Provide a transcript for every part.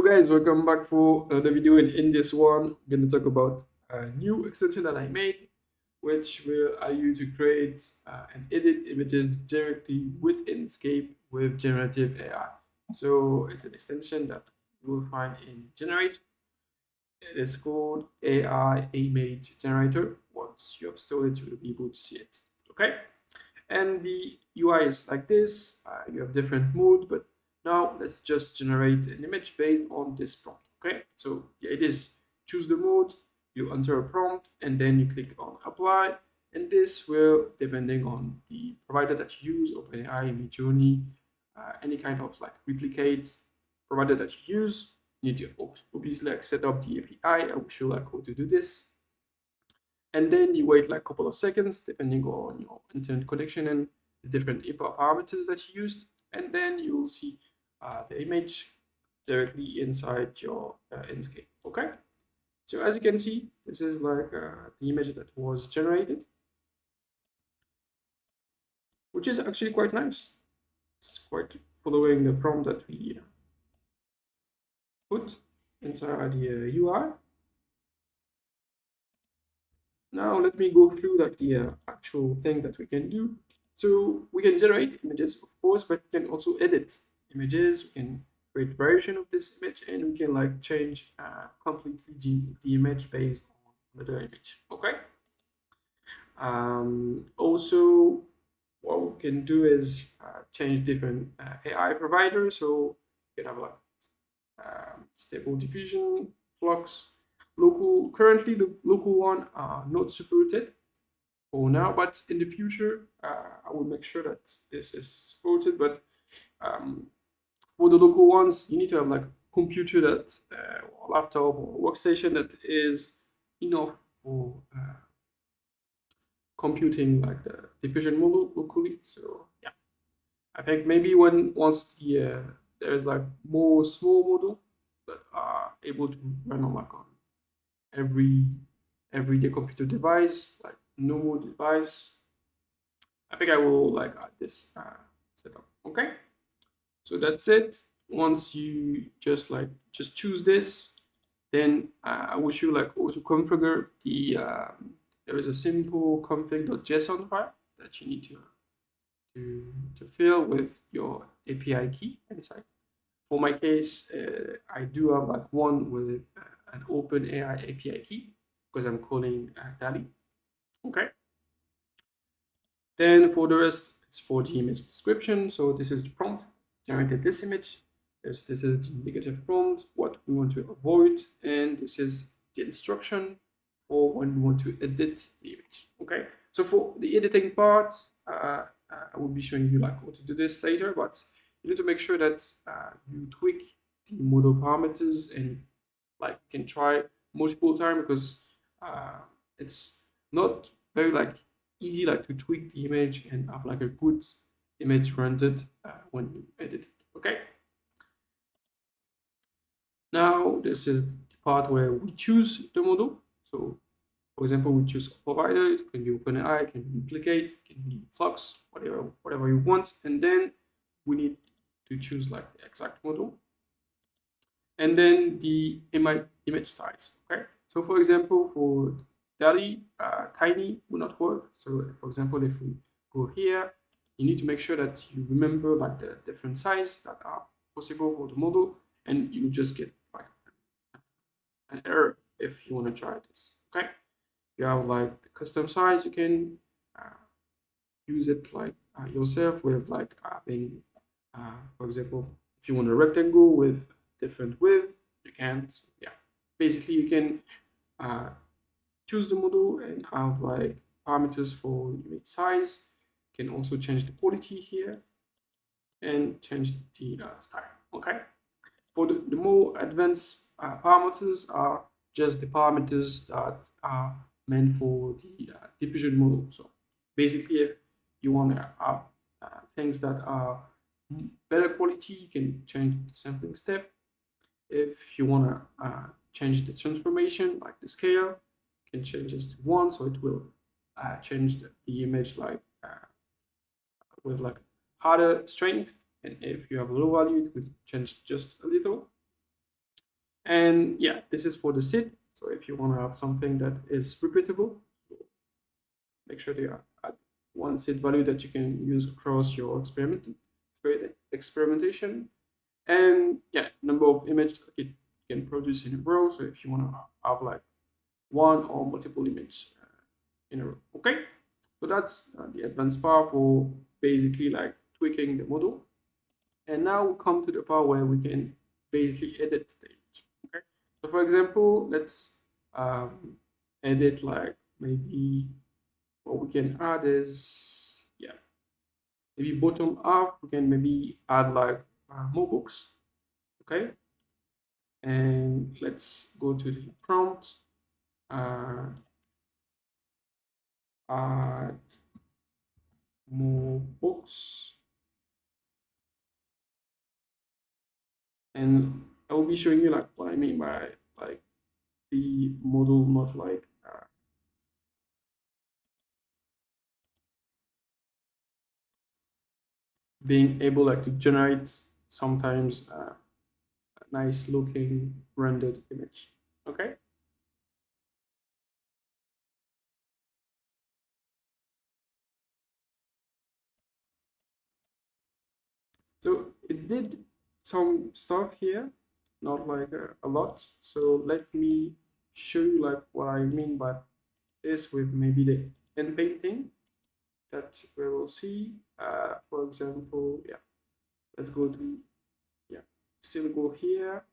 Guys, welcome back for another video, and in this one I'm going to talk about a new extension that I made, which will allow you to create and edit images directly with Inkscape with generative AI. So it's an extension that you will find in Generative. It is called AI Image Generator. Once you have installed it, you will be able to see it. Okay, and the UI is like this. You have different modes, but now let's just generate an image based on this prompt. Okay, so the idea is choose the mode, you enter a prompt, and then you click on apply. And this will, depending on the provider that you use, OpenAI, Midjourney, any kind of like replicate provider that you use, you need to obviously like set up the API. I will show like how to do this. And then you wait like a couple of seconds, depending on your internet connection and the different input parameters that you used. And then you will see the image directly inside your Inkscape. Okay. So as you can see, this is like the image that was generated, which is actually quite nice. It's quite following the prompt that we put inside the UI. Now let me go through like the actual thing that we can do. So we can generate images, of course, but we can also edit images. We can create variation of this image, and we can like change completely the image based on another image. Okay. Also, what we can do is change different AI providers. So you can have like Stable Diffusion, Flux, local. Currently, the local one are not supported for now, but in the future, I will make sure that this is supported. But for the local ones, you need to have like a computer that, or laptop or workstation that is enough for computing like the diffusion model locally. So yeah, I think maybe once there is like more small model that are able to run on like on everyday computer device, like normal device, I think I will like add this setup. Okay, so that's it. Once you just choose this, then I wish you like also configure the there is a simple config.json file that you need to fill with your API key inside. For my case, I do have like one with an OpenAI API key because I'm calling DALL-E. Okay. Then for the rest, it's for the image description. So this is the prompt, generated this image. This is the negative prompt, what we want to avoid, and this is the instruction for when we want to edit the image. Okay. So for the editing part, I will be showing you like how to do this later, but you need to make sure that you tweak the model parameters and like you can try multiple times because it's not very like easy like to tweak the image and have like a good image rendered when you edit it. Okay. Now this is the part where we choose the model. So for example, we choose a provider. It can be OpenAI, it can be Replicate, it can be Flux, whatever you want, and then we need to choose like the exact model, and then the image size. Okay. So for example, for DALL-E, tiny will not work. So for example, if we go here, you need to make sure that you remember like the different sizes that are possible for the model, and you just get like an error if you want to try this. Okay. You have like the custom size. You can use it like yourself with like having, for example, if you want a rectangle with different width, you can. So yeah, basically you can choose the model and have like parameters for image size. You can also change the quality here and change the style. Okay. For the more advanced parameters are just the parameters that are meant for the diffusion model. So basically, if you want to have things that are better quality, you can change the sampling step. If you want to change the transformation, like the scale, you can change this to 1, so it will change the image like with like harder strength. And if you have a low value, it will change just a little. And yeah, this is for the seed. So if you want to have something that is repeatable, make sure they add one seed value that you can use across your experimentation. And yeah, number of images it can produce in a row. So if you want to have like one or multiple images in a row, okay. So that's the advanced part for basically like tweaking the model. And now we come to the part where we can basically edit the image. Okay. So for example, let's edit like maybe what we can add is yeah, maybe bottom half. We can maybe add like more books. Okay. And let's go to the prompt. Add more books. And I will be showing you like what I mean by like the model not like being able like to generate sometimes a nice looking rendered image. Okay. So it did some stuff here, not like a lot. So let me show you like what I mean by this with maybe the end painting that we will see. For example, yeah, let's go to, yeah, still go here.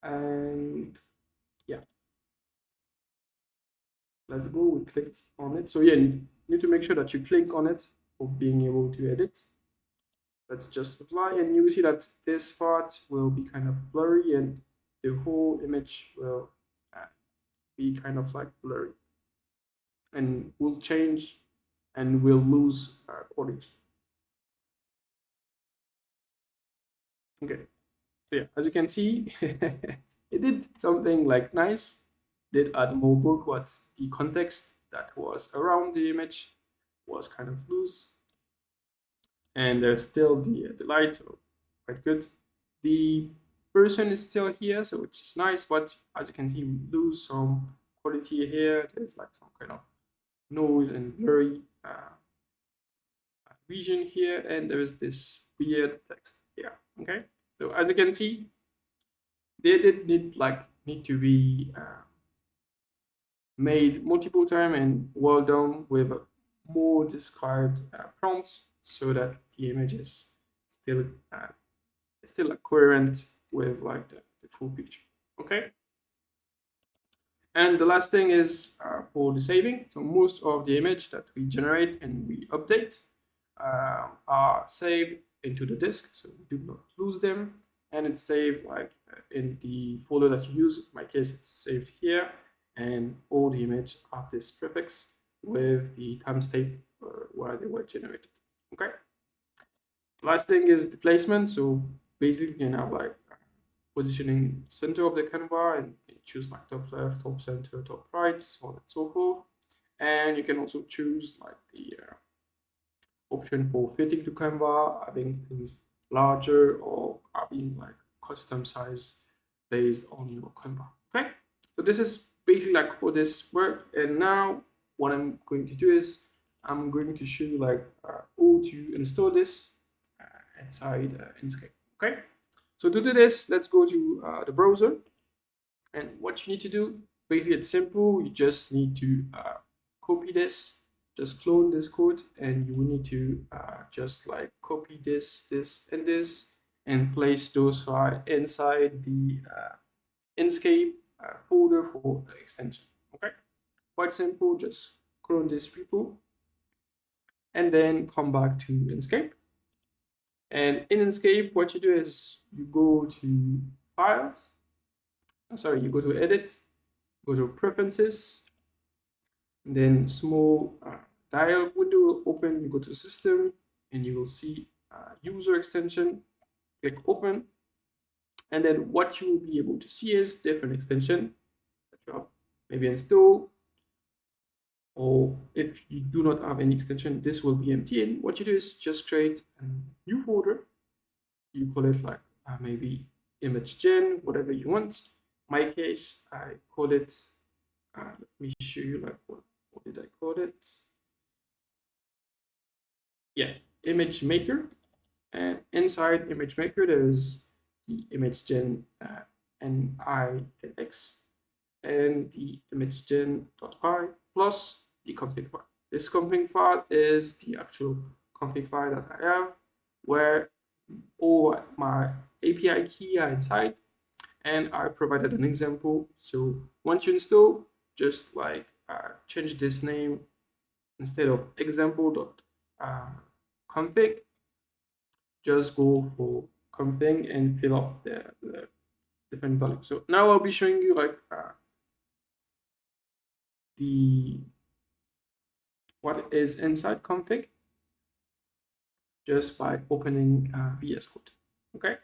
And yeah, let's go, we clicked on it. So yeah, you need to make sure that you click on it for being able to edit. Let's just apply, and you see that this part will be kind of blurry and the whole image will be kind of like blurry and will change and will lose quality. Okay, so yeah, as you can see, it did something like nice, did add more book, but the context that was around the image was kind of loose, and there's still the light, so quite good. The person is still here, so which is nice, but as you can see, we lose some quality here. There's like some kind of noise and blurry region here, and there is this weird text here. Okay, so as you can see, they did need to be made multiple times and well done with more described prompts so that the image is still coherent with like the full picture. Okay. And the last thing is for the saving. So most of the image that we generate and we update are saved into the disk, so we do not lose them. And it's saved like in the folder that you use. In my case, it's saved here, and all the image have this prefix with the timestamp where they were generated. Okay. Last thing is the placement. So basically, you can have like positioning center of the canvas, and you can choose like top left, top center, top right, so on and so forth. And you can also choose like the option for fitting to canvas, having things larger or having like custom size based on your canvas. Okay, so this is basically like how this works. And now what I'm going to do is I'm going to show you like how to install this inside Inkscape. Okay. So to do this, let's go to the browser. And what you need to do, basically it's simple. You just need to copy this, just clone this code, and you will need to just like copy this, and this, and place those files inside the Inkscape folder for the extension. Okay, quite simple. Just clone this repo, and then come back to Inkscape. And in Inkscape, what you do is you go to Files. Sorry, you go to Edit, go to Preferences, and then small dialog window will open. You go to System, and you will see User Extension. Click Open, and then what you will be able to see is different extension that you have maybe installed. Or if you do not have any extension, this will be empty. And what you do is just create a new folder. You call it like maybe image gen, whatever you want. In my case, I call it, let me show you like what did I call it? Yeah, image maker. And inside image maker, there's the image gen nix and the image gen.py plus the config file. This config file is the actual config file that I have, where all my API key are inside, and I provided an example. So once you install, just like change this name instead of example.config, just go for config and fill up the different values. So now I'll be showing you like what is inside config just by opening VS Code. Okay.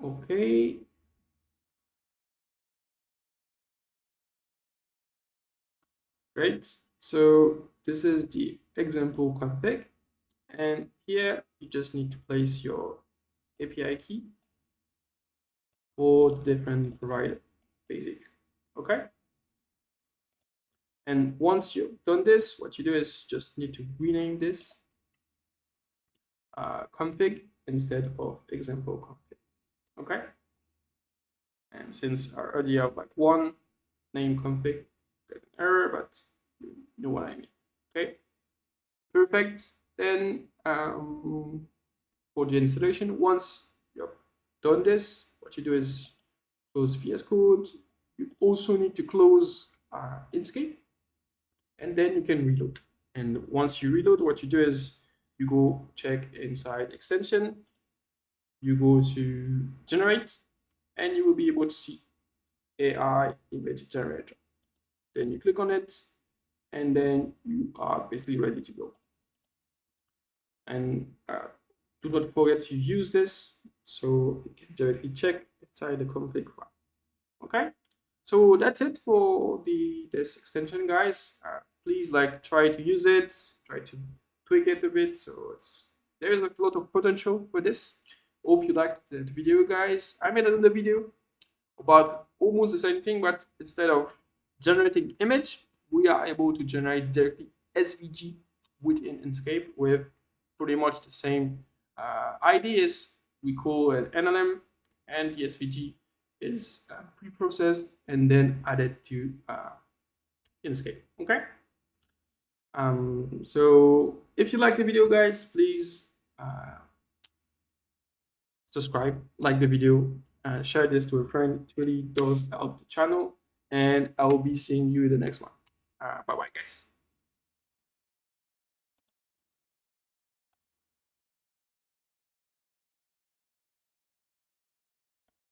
Okay. Great. So this is the example config, and here you just need to place your API key for the different provider, basically. Okay. And once you've done this, what you do is just need to rename this config instead of example config. Okay. And since I already have like one name config, get an error, but you know what I mean. Okay. Perfect. Then for the installation, once you've done this, what you do is close VS Code. You also need to close Inkscape, and then you can reload. And once you reload, what you do is you go check inside extension, you go to generate, and you will be able to see AI image generator. Then you click on it, and then you are basically ready to go. And do not forget to use this so it can directly check inside the config file. Okay, so that's it for this extension, guys. Please try to use it, try to tweak it a bit. So there's a lot of potential for this. Hope you liked the video, guys. I made another video about almost the same thing, but instead of generating image, we are able to generate directly SVG within Inkscape with pretty much the same ideas. We call an NLM, and the SVG is pre-processed and then added to Inkscape. Okay. So if you like the video, guys, please subscribe, like the video, share this to a friend. It really does help the channel, and I will be seeing you in the next one. Bye bye, guys.